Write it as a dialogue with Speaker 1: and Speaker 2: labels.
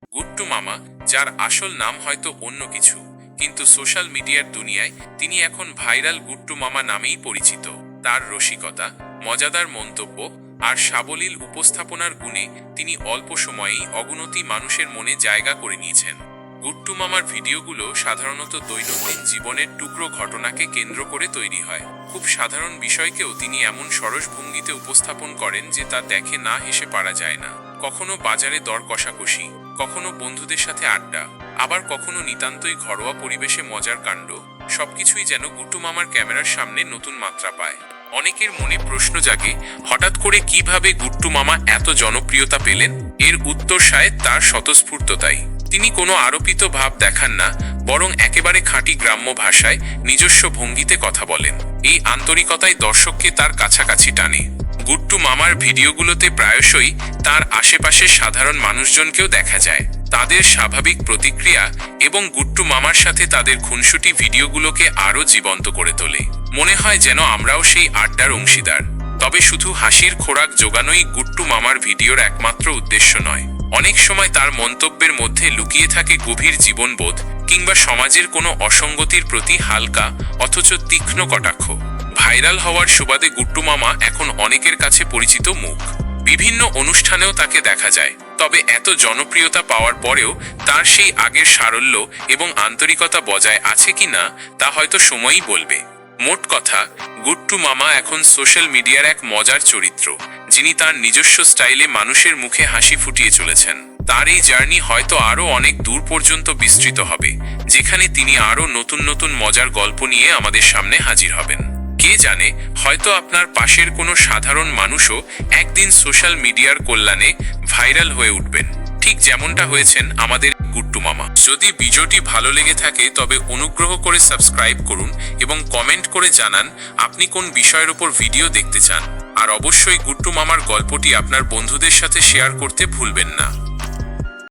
Speaker 1: গুড্ডু মামা, যার আসল নাম হয়তো অন্য কিছু, কিন্তু সোশ্যাল মিডিয়ার দুনিয়ায় তিনি এখন ভাইরাল গুড্ডু মামা নামেই পরিচিত। তার রসিকতা, মজাদার মন্তব্য আর সাবলীল উপস্থাপনার গুণে তিনি অল্প সময়েই অগুনতি মানুষের মনে জায়গা করে নিয়েছেন। গুড্ডু মামার ভিডিওগুলো সাধারণত দৈনন্দিন জীবনের টুকরো ঘটনাকে কেন্দ্র করে তৈরি হয়। খুব সাধারণ বিষয়কেও তিনি এমন সরস ভঙ্গিতে উপস্থাপন করেন যে তা দেখে না হেসে পারা যায় না। কখনো বাজারে দর কষাকষি, কখনো বন্ধুদের সাথে আড্ডা, আবার কখনো নিতান্তই ঘরোয়া পরিবেশে মজার কাণ্ড, সবকিছুই যেন গুড্ডু মামার ক্যামেরার সামনে নতুন মাত্রা পায়। অনেকের মনে প্রশ্ন জাগে, হঠাৎ করে কিভাবে গুড্ডু মামা এত জনপ্রিয়তা পেলেন? এর উত্তর শায়দ তার স্বতঃস্ফূর্ততাই। তিনি কোনো আরোপিত ভাব দেখান না, বরং একেবারে খাঁটি গ্রাম্য ভাষায় নিজস্ব ভঙ্গিতে কথা বলেন। এই আন্তরিকতাই দর্শককে তার কাছাকাছি টানে। গুড্ডু মামার ভিডিওগুলোতে প্রায়শই তার আশেপাশের সাধারণ মানুষজনকেও দেখা যায়। তাদের স্বাভাবিক প্রতিক্রিয়া এবং গুড্ডু মামার সাথে তাদের খুনসুটি ভিডিওগুলোকে আরও জীবন্ত করে তোলে। মনে হয় যেন আমরাও সেই আড্ডার অংশীদার। তবে শুধু হাসির খোরাক জোগানোই গুড্ডু মামার ভিডিওর একমাত্র উদ্দেশ্য নয়। অনেক সময় তার মন্তব্যের মধ্যে লুকিয়ে থাকে গভীর জীবনবোধ কিংবা সমাজের কোনো অসঙ্গতির প্রতি হালকা অথচ তীক্ষ্ণ কটাক্ষ। ভাইরাল হওয়ার সুবাদে গুড্ডু মামা এখন অনেকের কাছে পরিচিত মুখ। বিভিন্ন অনুষ্ঠানেও তাকে দেখা যায়। তবে এত জনপ্রিয়তা পাওয়ার পরেও তার সেই আগের সারল্য এবং আন্তরিকতা বজায় আছে কিনা তা হয়তো সময়ই বলবে। মোট কথা, গুড্ডু মামা এখন সোশ্যাল মিডিয়ার এক মজার চরিত্র, যিনি তার নিজস্ব স্টাইলে মানুষের মুখে হাসি ফুটিয়ে চলেছেন। তার এই জার্নি হয়তো আরও অনেক দূর পর্যন্ত বিস্তৃত হবে, যেখানে তিনি আরও নতুন নতুন মজার গল্প নিয়ে আমাদের সামনে হাজির হবেন। কে জানে, হয়তো আপনার পাশের কোনো সাধারণ মানুষও একদিন সোশ্যাল মিডিয়ার কল্যাণে ভাইরাল হয়ে উঠবেন, ঠিক যেমনটা হয়েছেন আমাদের গুড্ডু মামা। যদি ভিডিওটি ভালো লেগে থাকে তবে অনুগ্রহ করে সাবস্ক্রাইব করুন এবং কমেন্ট করে জানান আপনি কোন বিষয়ের উপর ভিডিও দেখতে চান। আর অবশ্যই গুড্ডু মামার গল্পটি আপনার বন্ধুদের সাথে শেয়ার করতে ভুলবেন না।